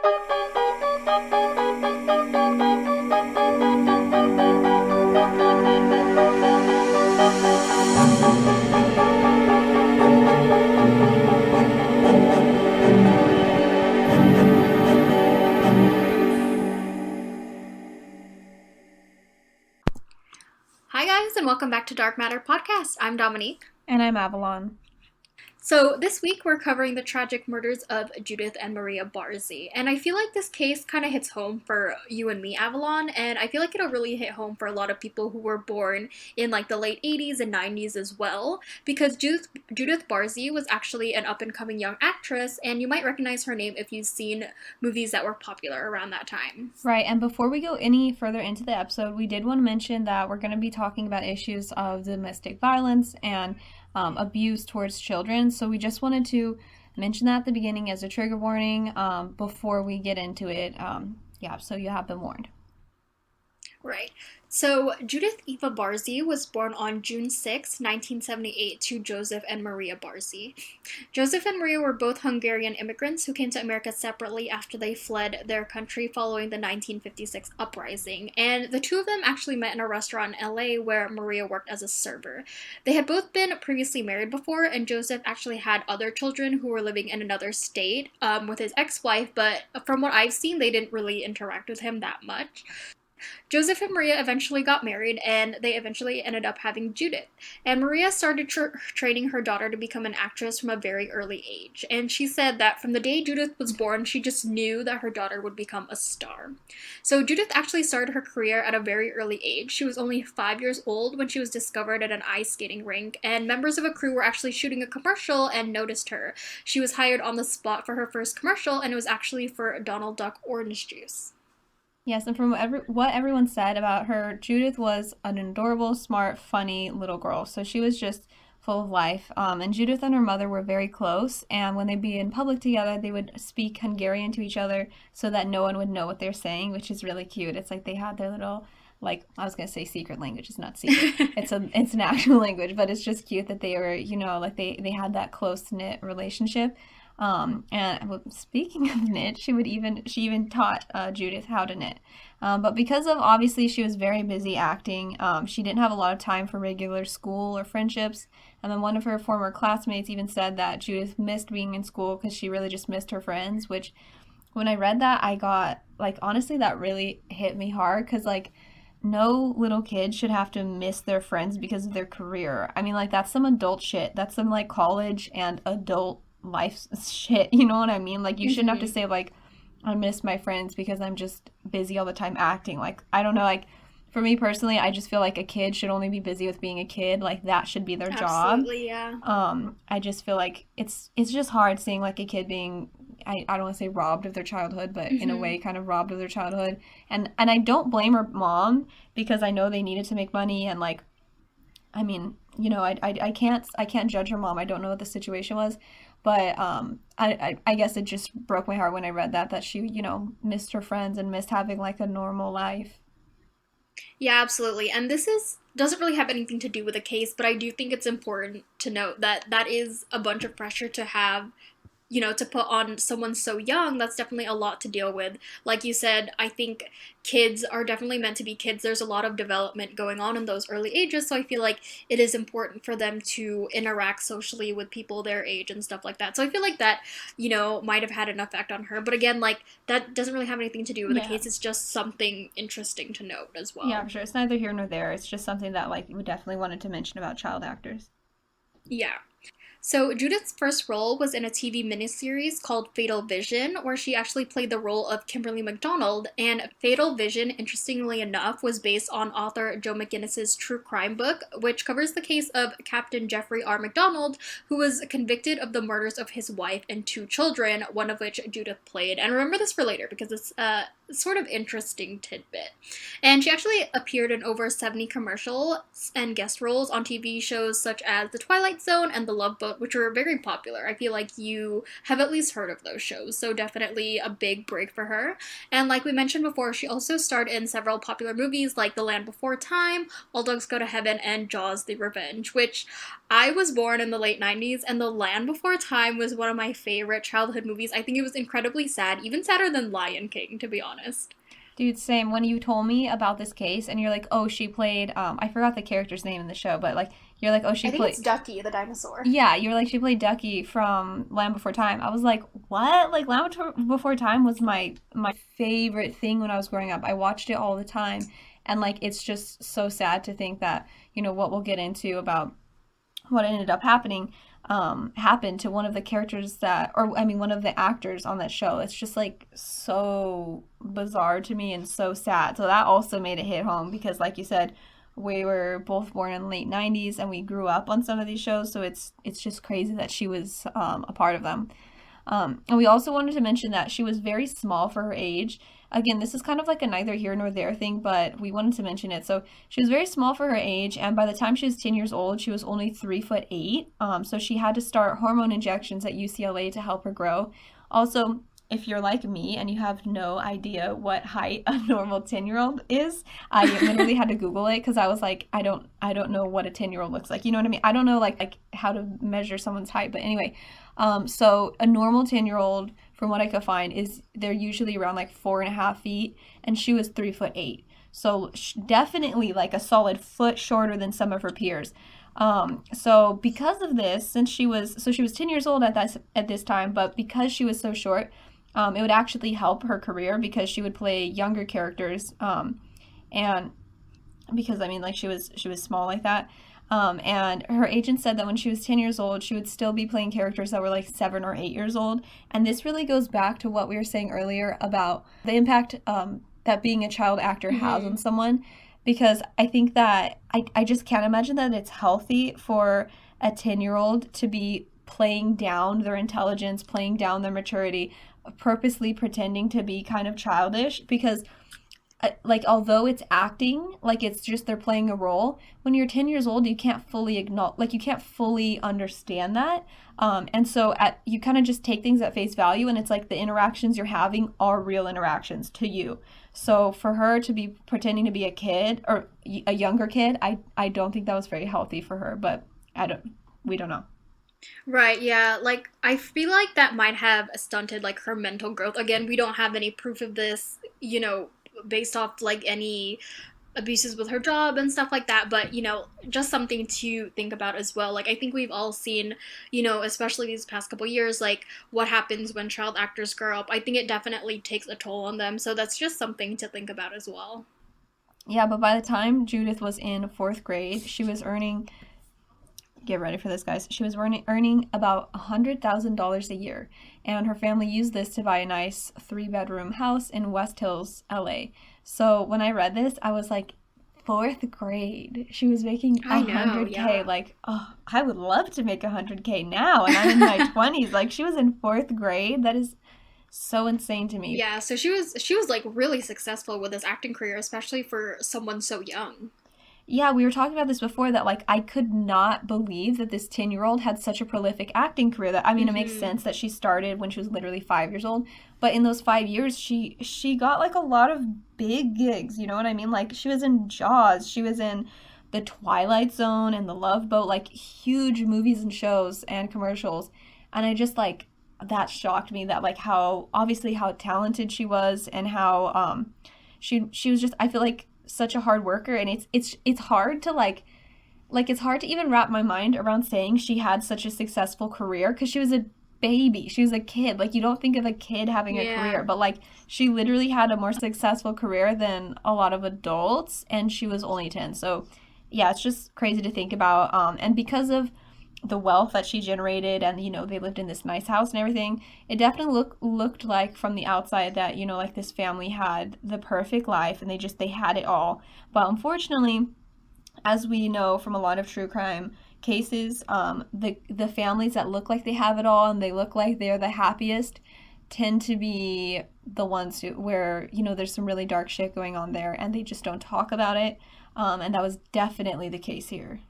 Hi guys, and welcome back to Dark Matter Podcast. I'm Dominique. And I'm Avalon. So this week we're covering the tragic murders of Judith and Maria Barsi. And I feel like this case kind of hits home for you and me, Avalon, and I feel like it'll really hit home for a lot of people who were born in like the late 80s and 90s as well, because Judith Barsi was actually an up-and-coming young actress, and you might recognize her name if you've seen movies that were popular around that time. Right, and before we go any further into the episode, we did want to mention that we're going to be talking about issues of domestic violence and abuse towards children. So we just wanted to mention that at the beginning as a trigger warning before we get into it. So you have been warned. Right. So, Judith Eva Barsi was born on June 6, 1978, to Joseph and Maria Barsi. Joseph and Maria were both Hungarian immigrants who came to America separately after they fled their country following the 1956 uprising, and the two of them actually met in a restaurant in LA where Maria worked as a server. They had both been previously married before, and Joseph actually had other children who were living in another state with his ex-wife, but from what I've seen, they didn't really interact with him that much. Joseph and Maria eventually got married, and they eventually ended up having Judith. And Maria started training her daughter to become an actress from a very early age. And she said that from the day Judith was born, she just knew that her daughter would become a star. So Judith actually started her career at a very early age. She was only 5 years old when she was discovered at an ice skating rink, and members of a crew were actually shooting a commercial and noticed her. She was hired on the spot for her first commercial, and it was actually for Donald Duck orange juice. Yes, and from what everyone said about her, Judith was an adorable, smart, funny little girl. So she was just full of life. And Judith and her mother were very close. And when they'd be in public together, they would speak Hungarian to each other so that no one would know what they're saying, which is really cute. It's like they had their little, like, I was gonna say secret language. It's not secret. It's an actual language, but it's just cute that they were, like they had that close knit relationship. Speaking of knit, she even taught Judith how to knit. But because of obviously she was very busy acting, she didn't have a lot of time for regular school or friendships. And then one of her former classmates even said that Judith missed being in school because she really just missed her friends. Which, when I read that, I got honestly that really hit me hard because no little kid should have to miss their friends because of their career. I mean, that's some adult shit. That's some college and adult life shit, you know what I mean? You shouldn't have to say I miss my friends because I'm just busy all the time acting. I don't know, for me personally, I just feel like a kid should only be busy with being a kid. That should be their job. Absolutely, yeah. I just feel like it's just hard seeing a kid being, I don't want to say robbed of their childhood, but in a way kind of robbed of their childhood. And I don't blame her mom because I know they needed to make money and I mean, I can't judge her mom. I don't know what the situation was. But I guess it just broke my heart when I read that she, missed her friends and missed having a normal life. Yeah, absolutely. And doesn't really have anything to do with the case, but I do think it's important to note that that is a bunch of pressure to have, to put on someone so young. That's definitely a lot to deal with. Like you said, I think kids are definitely meant to be kids. There's a lot of development going on in those early ages, so I feel like it is important for them to interact socially with people their age and stuff like that. So I feel like that, might have had an effect on her. But again, that doesn't really have anything to do with the case. It's just something interesting to note as well. Yeah, for sure. It's neither here nor there. It's just something that we definitely wanted to mention about child actors. Yeah. So Judith's first role was in a TV miniseries called Fatal Vision, where she actually played the role of Kimberly McDonald, and Fatal Vision, interestingly enough, was based on author Joe McGinnis's true crime book, which covers the case of Captain Jeffrey R. McDonald, who was convicted of the murders of his wife and 2 children, one of which Judith played. And remember this for later, because it's sort of interesting tidbit. And she actually appeared in over 70 commercials and guest roles on TV shows such as The Twilight Zone and The Love Boat, which were very popular. I feel like you have at least heard of those shows, so definitely a big break for her. And like we mentioned before, she also starred in several popular movies like The Land Before Time, All Dogs Go to Heaven, and Jaws: The Revenge, which I was born in the late 90s, and The Land Before Time was one of my favorite childhood movies. I think it was incredibly sad, even sadder than Lion King, to be honest. Dude, same. When you told me about this case and you're like, oh, she played, I forgot the character's name in the show, but like, you're like, oh, she I think it's played, Ducky, the dinosaur. yeah, you were like, she played Ducky from Land Before Time. I was like, what? Like, Before Time was my favorite thing when I was growing up. I watched it all the time. And like, it's just so sad to think that, what we'll get into about what ended up happened to one of the characters that, or I mean, one of the actors on that show. It's just like so bizarre to me and so sad. So that also made it hit home because, like you said, we were both born in the late 90s and we grew up on some of these shows. So it's just crazy that she was a part of them. And we also wanted to mention that she was very small for her age. Again, this is kind of like a neither here nor there thing, but we wanted to mention it. So she was very small for her age, and by the time she was 10 years old, she was only 3'8". So she had to start hormone injections at UCLA to help her grow. Also, if you're like me and you have no idea what height a normal 10-year-old is, I literally had to Google it because I was like, I don't know what a 10-year-old looks like. You know what I mean? I don't know like how to measure someone's height, but anyway, so a normal 10-year-old, from what I could find, is they're usually around like 4.5 feet, and she was 3'8". So definitely like a solid foot shorter than some of her peers. So because of this, since she was 10 years old at this time, but because she was so short, it would actually help her career because she would play younger characters, and because I mean, like she was small like that. And her agent said that when she was 10 years old, she would still be playing characters that were like 7 or 8 years old. And this really goes back to what we were saying earlier about the impact that being a child actor has on someone. Because I think that I just can't imagine that it's healthy for a 10-year-old to be playing down their intelligence, playing down their maturity, purposely pretending to be kind of childish because like although it's acting, like it's just they're playing a role. When you're 10 years old, you can't fully acknowledge, like you can't fully understand that, and so you kind of just take things at face value, and it's like the interactions you're having are real interactions to you. So for her to be pretending to be a kid or a younger kid, I don't think that was very healthy for her, but we don't know. Right, yeah. Like, I feel like that might have stunted, like, her mental growth. Again, we don't have any proof of this, based off, like, any abuses with her job and stuff like that, but, just something to think about as well. Like, I think we've all seen, especially these past couple years, like, what happens when child actors grow up. I think it definitely takes a toll on them, so that's just something to think about as well. Yeah, but by the time Judith was in fourth grade, she was earning, get ready for this, guys. She was earning about $100,000 a year, and her family used this to buy a nice 3-bedroom house in West Hills, LA. So when I read this, I was like, fourth grade. She was making I know, 100K. yeah. Like, oh, I would love to make 100K now, and I'm in my 20s. Like, she was in fourth grade. That is so insane to me. Yeah, so she was like really successful with this acting career, especially for someone so young. Yeah, we were talking about this before that like I could not believe that this 10-year-old had such a prolific acting career. That I mean, it makes Hmm. sense that she started when she was literally 5 years old, but in those 5 years, she got like a lot of big gigs. You know what I mean? Like she was in Jaws, she was in The Twilight Zone and The Love Boat, like huge movies and shows and commercials. And I just like that shocked me that like how obviously how talented she was and how she was just I feel like such a hard worker, and it's hard to it's hard to even wrap my mind around saying she had such a successful career because she was a baby, she was a kid. Like you don't think of a kid having a career, Yeah. but like she literally had a more successful career than a lot of adults, and she was only 10. So yeah, it's just crazy to think about, and because of the wealth that she generated, and they lived in this nice house and everything, it definitely looked like from the outside that like this family had the perfect life and they had it all. But unfortunately, as we know from a lot of true crime cases, the families that look like they have it all and they look like they're the happiest tend to be the ones where there's some really dark shit going on there, and they just don't talk about it. And that was definitely the case here.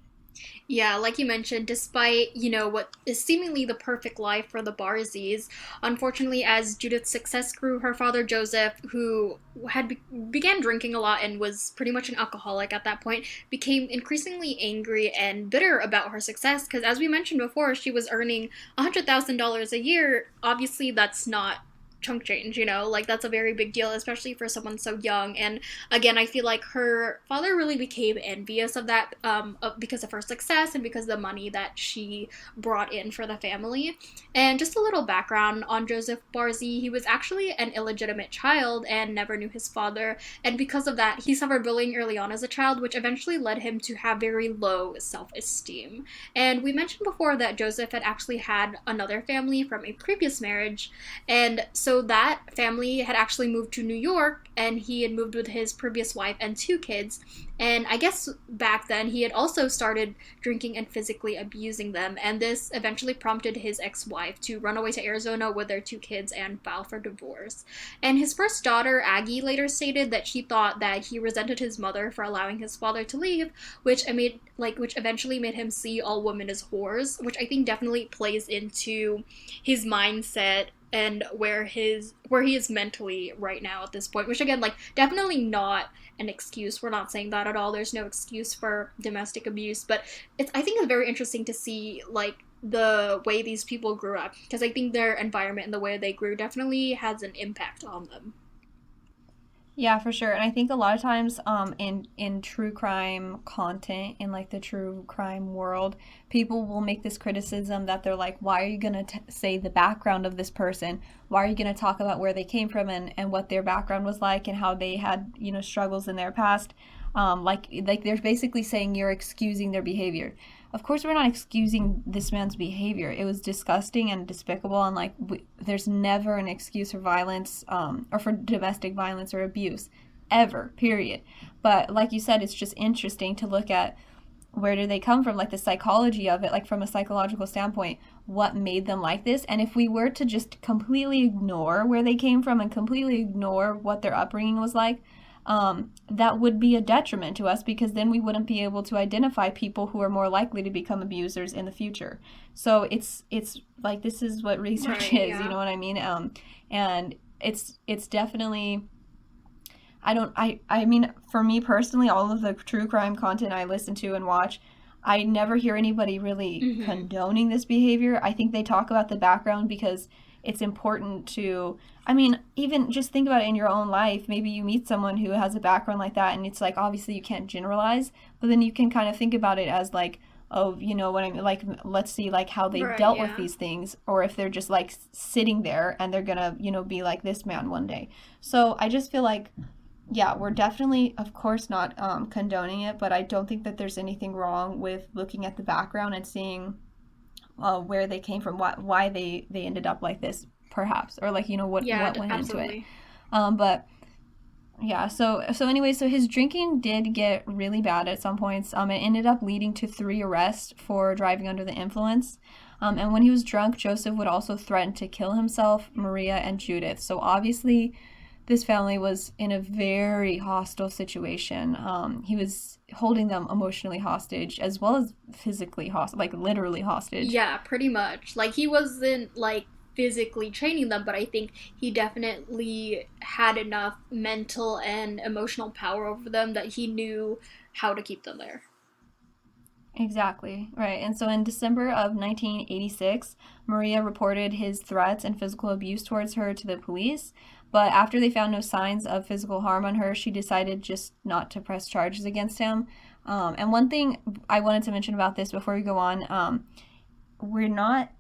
Yeah, like you mentioned, despite, what is seemingly the perfect life for the Barsies, unfortunately, as Judith's success grew, her father Joseph, who began drinking a lot and was pretty much an alcoholic at that point, became increasingly angry and bitter about her success because, as we mentioned before, she was earning $100,000 a year. Obviously, that's not chunk change, like that's a very big deal, especially for someone so young. And again, I feel like her father really became envious of that, because of her success and because of the money that she brought in for the family. And just a little background on Joseph Barsi: he was actually an illegitimate child and never knew his father, and because of that he suffered bullying early on as a child, which eventually led him to have very low self-esteem. And we mentioned before that Joseph had actually had another family from a previous marriage, and so that family had actually moved to New York, and he had moved with his previous wife and two kids. And I guess back then he had also started drinking and physically abusing them, and this eventually prompted his ex wife to run away to Arizona with their two kids and file for divorce. And his first daughter, Aggie, later stated that she thought that he resented his mother for allowing his father to leave, which eventually made him see all women as whores, which I think definitely plays into his mindset and where he is mentally right now at this point, which again, like, definitely not an excuse. We're not saying that at all. There's no excuse for domestic abuse, but I think it's very interesting to see, like, the way these people grew up, because I think their environment and the way they grew definitely has an impact on them. Yeah, for sure. And I think a lot of times in true crime content, in like the true crime world, people will make this criticism that they're like, why are you going to say the background of this person? Why are you going to talk about where they came from and what their background was like and how they had, struggles in their past? Like they're basically saying you're excusing their behavior. Of course, we're not excusing this man's behavior. It was disgusting and despicable, and like there's never an excuse for violence, or for domestic violence or abuse, ever. Period. But like you said, it's just interesting to look at where do they come from, like the psychology of it, like from a psychological standpoint, what made them like this. And if we were to just completely ignore where they came from and completely ignore what their upbringing was like, that would be a detriment to us, because then we wouldn't be able to identify people who are more likely to become abusers in the future. So it's like, this is what research Right, is, yeah. you know what I mean? And it's definitely, I mean, for me personally, all of the true crime content I listen to and watch, I never hear anybody really Mm-hmm. condoning this behavior. I think they talk about the background because it's important to, I mean, even just think about it in your own life. Maybe you meet someone who has a background like that, and it's like, obviously you can't generalize, but then you can kind of think about it as like, oh, you know what I mean? Like, let's see like how they've Right, dealt with yeah. these things, or if they're just like sitting there and they're gonna, be like this man one day. So I just feel like, yeah, we're definitely, of course, not condoning it, but I don't think that there's anything wrong with looking at the background and seeing where they came from, why they ended up like this, perhaps, or like, Yeah, what went into it. absolutely. But yeah, so anyway, so his drinking did get really bad at some points. It ended up leading to 3 arrests for driving under the influence. And when he was drunk, Joseph would also threaten to kill himself, Maria, and Judith. So obviously, this family was in a very hostile situation. He was holding them emotionally hostage as well as physically hostage, like literally hostage. Yeah, pretty much. Like, he wasn't, like, physically training them, but I think he definitely had enough mental and emotional power over them that he knew how to keep them there. Exactly, right. And so in December of 1986, Maria reported his threats and physical abuse towards her to the police. But after they found no signs of physical harm on her, she decided just not to press charges against him. And one thing I wanted to mention about this before we go on, we're not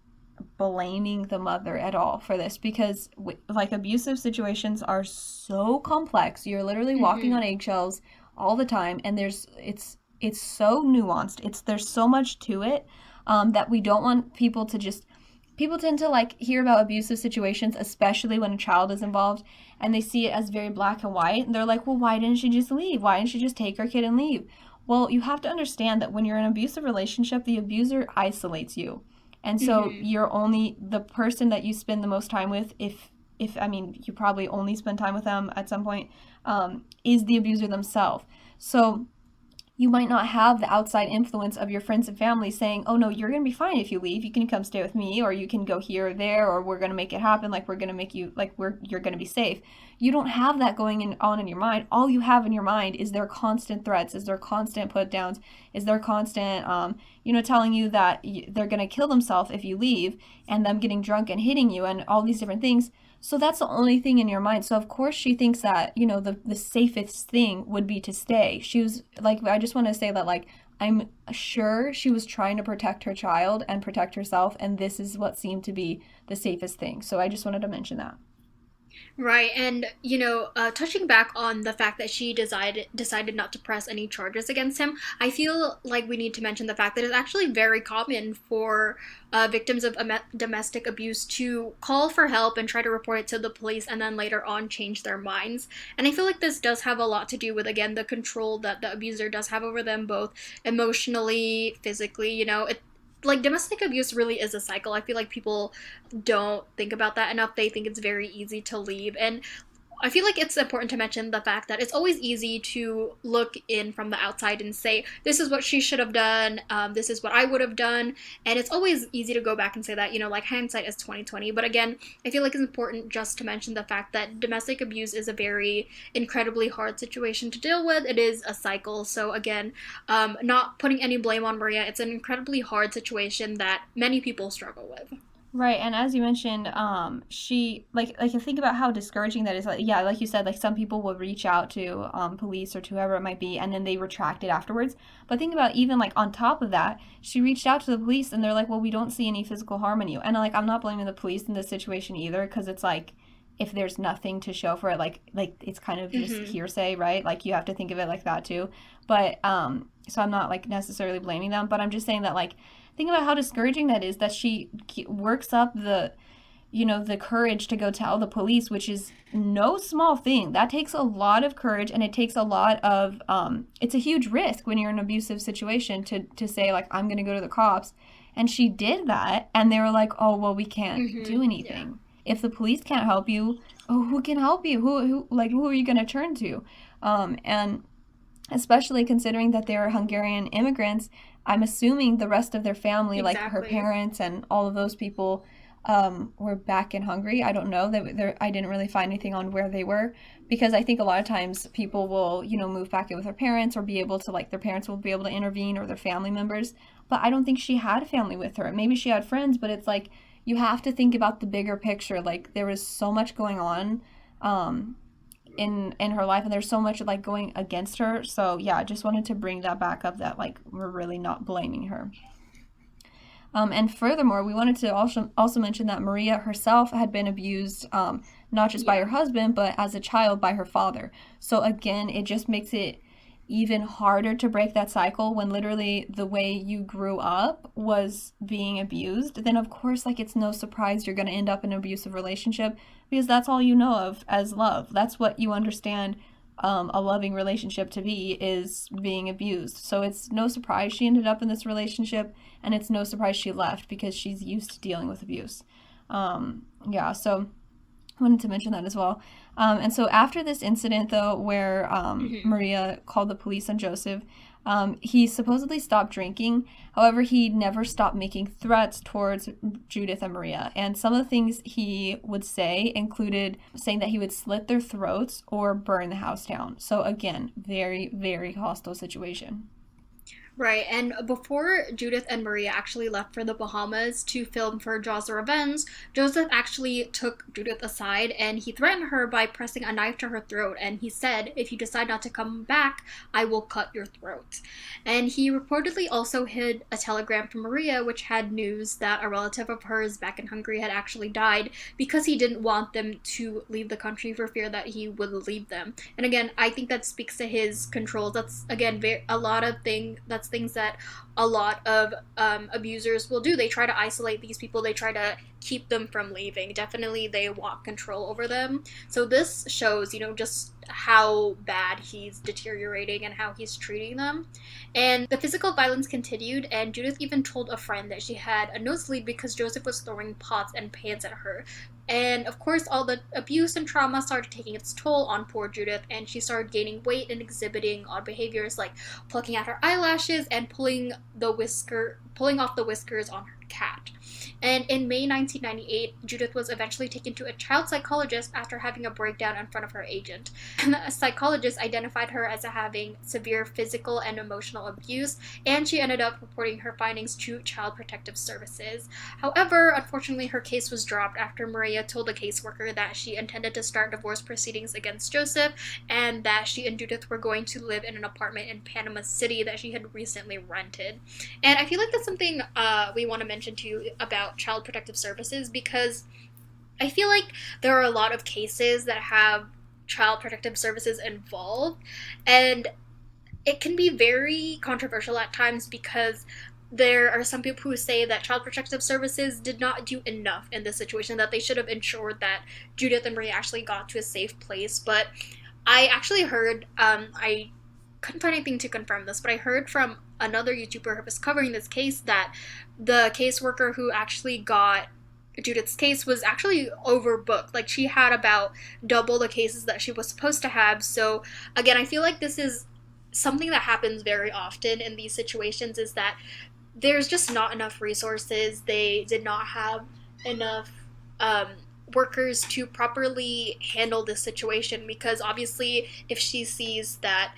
blaming the mother at all for this, because like abusive situations are so complex. You're literally walking Mm-hmm. on eggshells all the time, and it's so nuanced. There's so much to it, that we don't want people to just, people tend to like hear about abusive situations, especially when a child is involved, and they see it as very black and white, and they're like, well, why didn't she just leave? Why didn't she just take her kid and leave? Well, you have to understand that when you're in an abusive relationship, the abuser isolates you, and so Mm-hmm. you're only the person that you spend the most time with, if I mean, you probably only spend time with them at some point, is the abuser themselves. So you might not have the outside influence of your friends and family saying, oh no, you're going to be fine if you leave. You can come stay with me, or you can go here or there, or we're going to make it happen. Like, we're going to make you, like, you're going to be safe. You don't have that on in your mind. All you have in your mind is their constant threats, is their constant put downs, is their constant, telling you that they're going to kill themselves if you leave, and them getting drunk and hitting you and all these different things. So that's the only thing in your mind. So of course she thinks that, the safest thing would be to stay. She was like, I just want to say that, like, I'm sure she was trying to protect her child and protect herself, and this is what seemed to be the safest thing. So I just wanted to mention that. Right, and touching back on the fact that she decided not to press any charges against him, I feel like we need to mention the fact that it's actually very common for victims of domestic abuse to call for help and try to report it to the police, and then later on change their minds. And I feel like this does have a lot to do with, again, the control that the abuser does have over them, both emotionally, physically. Like, domestic abuse really is a cycle. I feel like people don't think about that enough. They think it's very easy to leave. And I feel like it's important to mention the fact that it's always easy to look in from the outside and say, this is what she should have done, this is what I would have done, and it's always easy to go back and say that, like, hindsight is 2020. But again, I feel like it's important just to mention the fact that domestic abuse is a very incredibly hard situation to deal with. It is a cycle. So again, not putting any blame on Maria, it's an incredibly hard situation that many people struggle with. Right, and as you mentioned, she you think about how discouraging that is. Like, yeah, like you said, like, some people will reach out to police or to whoever it might be, and then they retract it afterwards. But think about, even like on top of that, she reached out to the police, and they're like, "Well, we don't see any physical harm in you." And like, I'm not blaming the police in this situation either, because it's like, if there's nothing to show for it, like it's kind of just hearsay, right? Like, you have to think of it like that too. But so I'm not like necessarily blaming them, but I'm just saying that, like, think about how discouraging that is, that she works up the courage to go tell the police, which is no small thing. That takes a lot of courage, and it takes a lot of it's a huge risk when you're in an abusive situation to say, like, I'm going to go to the cops. And she did that, and they were like, oh, well, we can't do anything. Yeah. If the police can't help you, oh, who can help you? Who are you going to turn to? And especially considering that they're Hungarian immigrants, I'm assuming the rest of their family, exactly, like her parents and all of those people, were back in Hungary. I don't know. I didn't really find anything on where they were, because I think a lot of times people will, move back in with their parents, or be able to, like, their parents will be able to intervene, or their family members. But I don't think she had family with her. Maybe she had friends, but it's like, you have to think about the bigger picture. Like, there was so much going on in her life, and there's so much, like, going against her. So yeah, I just wanted to bring that back up, that, like, we're really not blaming her. And furthermore, we wanted to also mention that Maria herself had been abused, not just by her husband, but as a child by her father. So again, it just makes it even harder to break that cycle, when literally the way you grew up was being abused. Then of course, like, it's no surprise you're going to end up in an abusive relationship, because that's all you know of as love. That's what you understand a loving relationship to be, is being abused. So it's no surprise she ended up in this relationship, and it's no surprise she left, because she's used to dealing with abuse. So I wanted to mention that as well. And so after this incident, though, where Maria called the police on Joseph, he supposedly stopped drinking. However, he never stopped making threats towards Judith and Maria. And some of the things he would say included saying that he would slit their throats or burn the house down. So again, very, very hostile situation. Right, and before Judith and Maria actually left for the Bahamas to film for Jaws the Revenge, Joseph actually took Judith aside, and he threatened her by pressing a knife to her throat, and he said, if you decide not to come back, I will cut your throat. And he reportedly also hid a telegram from Maria, which had news that a relative of hers back in Hungary had actually died, because he didn't want them to leave the country for fear that he would leave them. And again, I think that speaks to his control. That's, again, things that a lot of abusers will do. They try to isolate these people. They try to keep them from leaving. Definitely, they want control over them. So this shows, just how bad he's deteriorating and how he's treating them. And the physical violence continued, and Judith even told a friend that she had a nosebleed because Joseph was throwing pots and pans at her. And of course, all the abuse and trauma started taking its toll on poor Judith, and she started gaining weight and exhibiting odd behaviors like plucking out her eyelashes and pulling off the whiskers on her cat. And in May 1998, Judith was eventually taken to a child psychologist after having a breakdown in front of her agent. And the psychologist identified her as having severe physical and emotional abuse, and she ended up reporting her findings to Child Protective Services. However, unfortunately, her case was dropped after Maria told the caseworker that she intended to start divorce proceedings against Joseph, and that she and Judith were going to live in an apartment in Panama City that she had recently rented. And I feel like that's something we want to mention too about Child Protective Services, because I feel like there are a lot of cases that have Child Protective Services involved, and it can be very controversial at times because there are some people who say that Child Protective Services did not do enough in this situation, that they should have ensured that Judith and Marie actually got to a safe place. But I actually heard, I couldn't find anything to confirm this, but I heard from another YouTuber who was covering this case that the caseworker who actually got Judith's case was actually overbooked. Like, she had about double the cases that she was supposed to have. So again, I feel like this is something that happens very often in these situations, is that there's just not enough resources. They did not have enough workers to properly handle this situation, because obviously if she sees that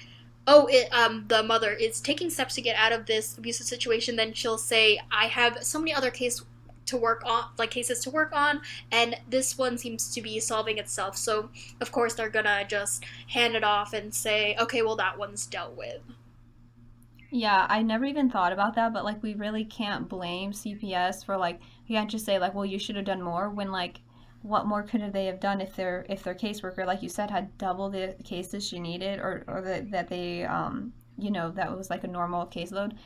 the mother is taking steps to get out of this abusive situation, then she'll say, I have so many other cases to work on, and this one seems to be solving itself. So of course they're gonna just hand it off and say, okay, well, that one's dealt with. Yeah, I never even thought about that, but like we really can't blame CPS for like you can't just say like, well, you should have done more when like what more could they have done if their caseworker, like you said, had double the cases she needed, or that they that was like a normal caseload.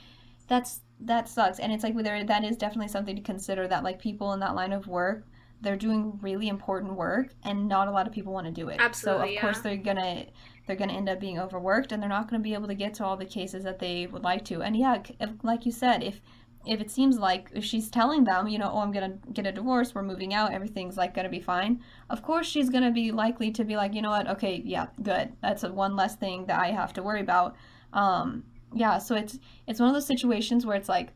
That sucks, and it's like that is definitely something to consider, that like people in that line of work, they're doing really important work and not a lot of people want to do it. So Absolutely, of yeah. course they're gonna end up being overworked, and they're not going to be able to get to all the cases that they would like to. And yeah, like you said, if it seems like if she's telling them, oh, I'm gonna get a divorce, we're moving out, everything's like gonna be fine, of course she's gonna be likely to be like, you know what, okay, yeah, good, that's one less thing that I have to worry about. Yeah, so it's one of those situations where it's like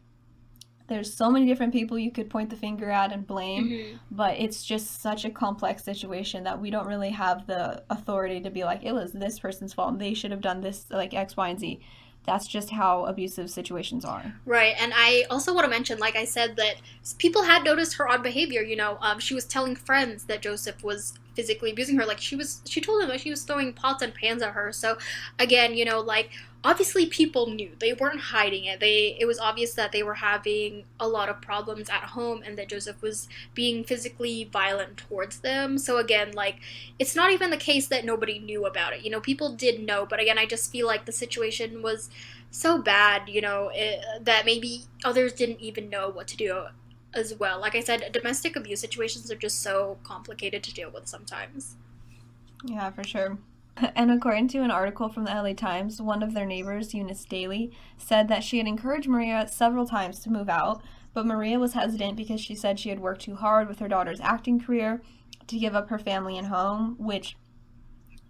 there's so many different people you could point the finger at and blame, Mm-hmm. but it's just such a complex situation that we don't really have the authority to be like, it was this person's fault and they should have done this, like X, Y, and Z. That's just how abusive situations are. Right, and I also want to mention, like I said, that people had noticed her odd behavior. She was telling friends that Joseph was physically abusing her. Like, she told them that she was throwing pots and pans at her. So again, like, obviously people knew. They weren't hiding it. It was obvious that they were having a lot of problems at home, and that Joseph was being physically violent towards them. So again, like, it's not even the case that nobody knew about it. People did know, but again, I just feel like the situation was so bad, that maybe others didn't even know what to do as well. Like I said, domestic abuse situations are just so complicated to deal with sometimes. Yeah, for sure. And according to an article from the LA Times, one of their neighbors, Eunice Daly, said that she had encouraged Maria several times to move out, but Maria was hesitant because she said she had worked too hard with her daughter's acting career to give up her family and home, which,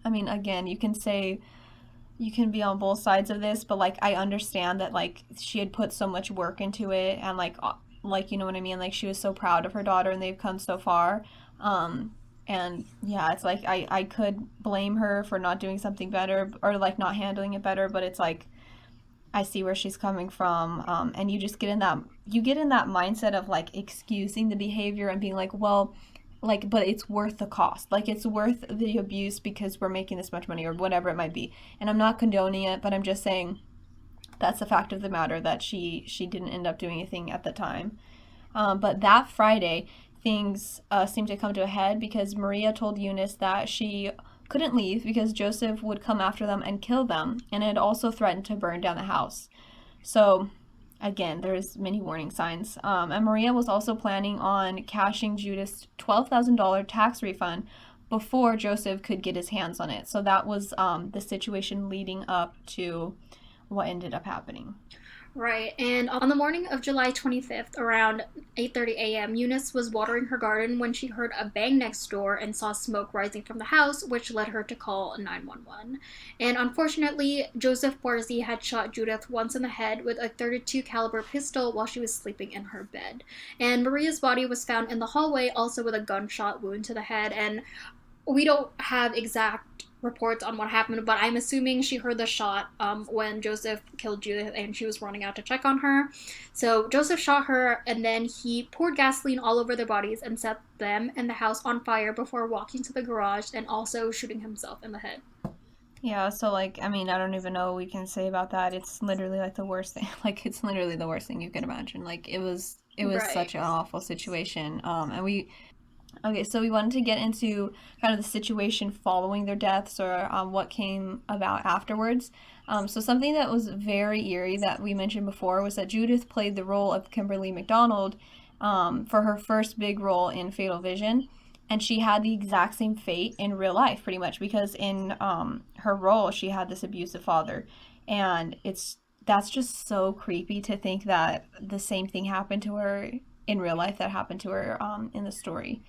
I mean, again, you can be on both sides of this, but like I understand that like she had put so much work into it, and like you know what I mean, like she was so proud of her daughter and they've come so far. And yeah, it's like I could blame her for not doing something better, or like not handling it better, but it's like I see where she's coming from. And you just get in that mindset of like excusing the behavior and being like, well, like, but it's worth the cost, like it's worth the abuse because we're making this much money, or whatever it might be. And I'm not condoning it, but I'm just saying that's the fact of the matter, that she didn't end up doing anything at the time. But that Friday, things seemed to come to a head because Maria told Eunice that she couldn't leave because Joseph would come after them and kill them, and had also threatened to burn down the house. So again, there's many warning signs. And Maria was also planning on cashing Judith's $12,000 tax refund before Joseph could get his hands on it. So that was the situation leading up to what ended up happening. Right, and on the morning of July 25th, around 8:30 a.m., Eunice was watering her garden when she heard a bang next door and saw smoke rising from the house, which led her to call 911. And unfortunately, Joseph Barsi had shot Judith once in the head with a .32 caliber pistol while she was sleeping in her bed. And Maria's body was found in the hallway, also with a gunshot wound to the head, and we don't have exact reports on what happened, but I'm assuming she heard the shot when Joseph killed Judith and she was running out to check on her. So Joseph shot her and then he poured gasoline all over their bodies and set them and the house on fire before walking to the garage and also shooting himself in the head. Yeah, so like, I mean, I don't even know what we can say about that. It's literally like the worst thing. Like, it's literally the worst thing you could imagine. Like, it was Right. such an awful situation. And we Okay, so we wanted to get into kind of the situation following their deaths, or what came about afterwards. So something that was very eerie that we mentioned before was that Judith played the role of Kimberly McDonald for her first big role in Fatal Vision, and she had the exact same fate in real life, pretty much, because in her role she had this abusive father, and that's just so creepy to think that the same thing happened to her in real life that happened to her in the story.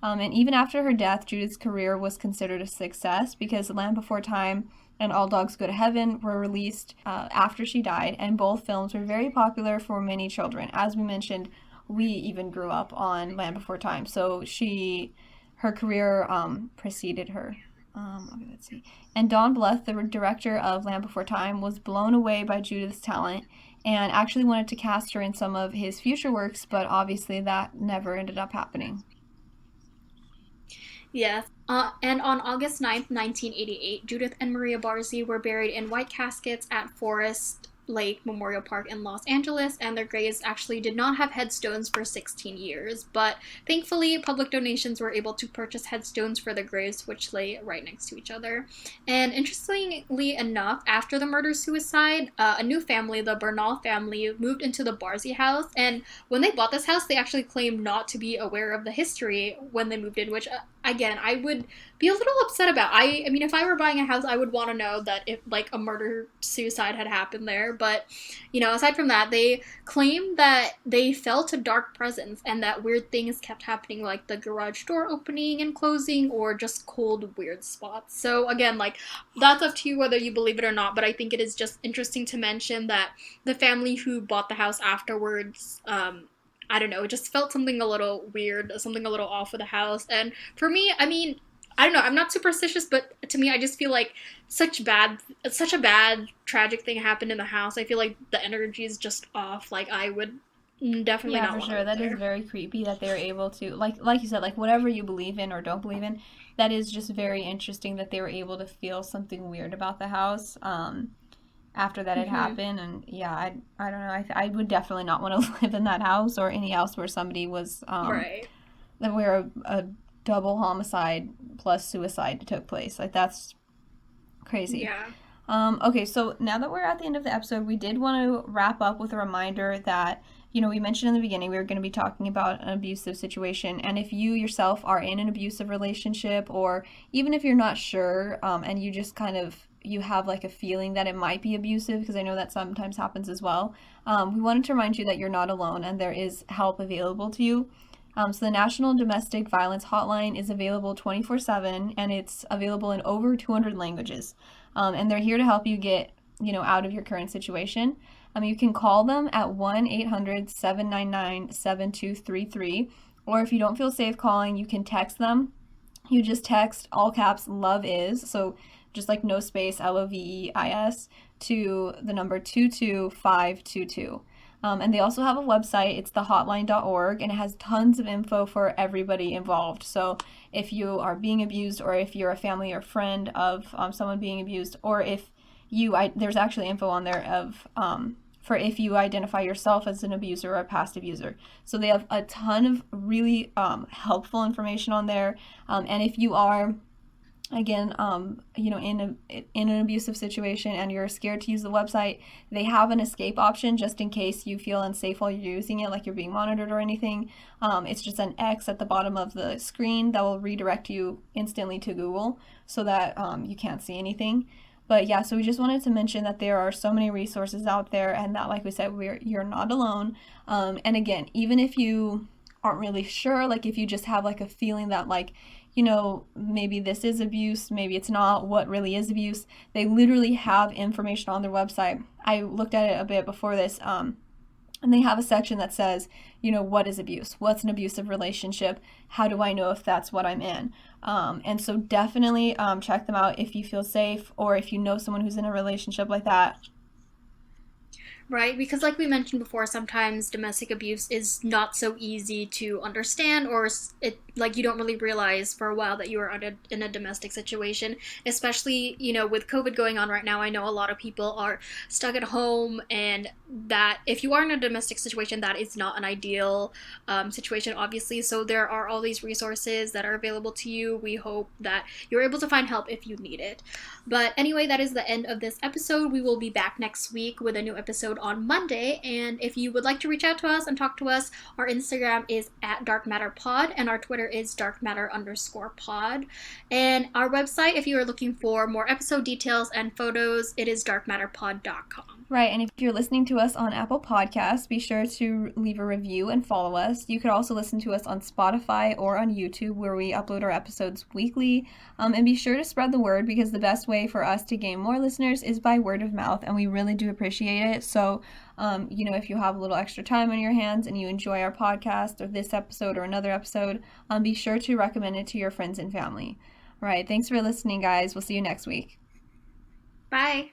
And even after her death, Judith's career was considered a success because Land Before Time and All Dogs Go to Heaven were released after she died, and both films were very popular for many children. As we mentioned, we even grew up on Land Before Time, so her career preceded her. Okay, let's see. And Don Bluth, the director of Land Before Time, was blown away by Judith's talent and actually wanted to cast her in some of his future works, but obviously that never ended up happening. Yes. And on August 9th, 1988, Judith and Maria Barsi were buried in white caskets at Forest Lake Memorial Park in Los Angeles, and their graves actually did not have headstones for 16 years. But thankfully, public donations were able to purchase headstones for the graves, which lay right next to each other. And interestingly enough, after the murder suicide, a new family, the Bernal family, moved into the Barsi house. And when they bought this house, they actually claimed not to be aware of the history when they moved in, which again, I would be a little upset about. I mean, if I were buying a house, I would want to know that if like a murder suicide had happened there. But aside from that, they claim that they felt a dark presence and that weird things kept happening, like the garage door opening and closing, or just cold, weird spots. So again, like that's up to you whether you believe it or not. But I think it is just interesting to mention that the family who bought the house afterwards, I don't know, it just felt something a little weird, something a little off with the house. And for me, I mean, I don't know, I'm not superstitious, but to me, I just feel like such a bad, tragic thing happened in the house. I feel like the energy is just off. Like, I would definitely Yeah, not for want to sure. live That is there. very creepy that they're able to, like you said, like whatever you believe in or don't believe in, that is just very interesting that they were able to feel something weird about the house after that had Hmm. happened. And yeah, I don't know. I would definitely not want to live in that house or any house where somebody was Right. where a double homicide plus suicide took place. Like that's crazy. Yeah. Okay, so now that we're at the end of the episode, we did want to wrap up with a reminder that, we mentioned in the beginning we were going to be talking about an abusive situation. And if you yourself are in an abusive relationship, or even if you're not sure, and you just kind of you have like a feeling that it might be abusive, because I know that sometimes happens as well, we wanted to remind you that you're not alone and there is help available to you. So the National Domestic Violence Hotline is available 24/7, and it's available in over 200 languages. And they're here to help you get, out of your current situation. You can call them at 1-800-799-7233. Or if you don't feel safe calling, you can text them. You just text all caps love is, so just like no space, LOVEIS, to the number 22522. And they also have a website. It's thehotline.org, and it has tons of info for everybody involved. So if you are being abused, or if you're a family or friend of someone being abused, or if there's actually info on there of for if you identify yourself as an abuser or a past abuser. So they have a ton of really helpful information on there. And if you are, again, in an abusive situation and you're scared to use the website, they have an escape option just in case you feel unsafe while you're using it, like you're being monitored or anything. It's just an X at the bottom of the screen that will redirect you instantly to Google, so that you can't see anything. But yeah, so we just wanted to mention that there are so many resources out there, and that, like we said, you're not alone. And again, even if you aren't really sure, like if you just have like a feeling that like, maybe this is abuse, maybe it's not, what really is abuse, they literally have information on their website. I looked at it a bit before this, and they have a section that says, what is abuse? What's an abusive relationship? How do I know if that's what I'm in? And so definitely check them out if you feel safe, or if you know someone who's in a relationship like that. Right, because like we mentioned before, sometimes domestic abuse is not so easy to understand, or it like you don't really realize for a while that you are in a domestic situation, especially with COVID going on right now. I know a lot of people are stuck at home, and that if you are in a domestic situation, that is not an ideal situation, obviously. So there are all these resources that are available to you. We hope that you're able to find help if you need it. But anyway, that is the end of this episode. We will be back next week with a new episode on Monday. And if you would like to reach out to us and talk to us, our Instagram is @darkmatterpod, and our Twitter is darkmatter_pod. And our website, if you are looking for more episode details and photos, it is darkmatterpod.com. Right, and if you're listening to us on Apple Podcasts, be sure to leave a review and follow us. You could also listen to us on Spotify or on YouTube, where we upload our episodes weekly. And be sure to spread the word, because the best way for us to gain more listeners is by word of mouth, and we really do appreciate it. So, if you have a little extra time on your hands and you enjoy our podcast or this episode or another episode, be sure to recommend it to your friends and family. All right, thanks for listening, guys. We'll see you next week. Bye.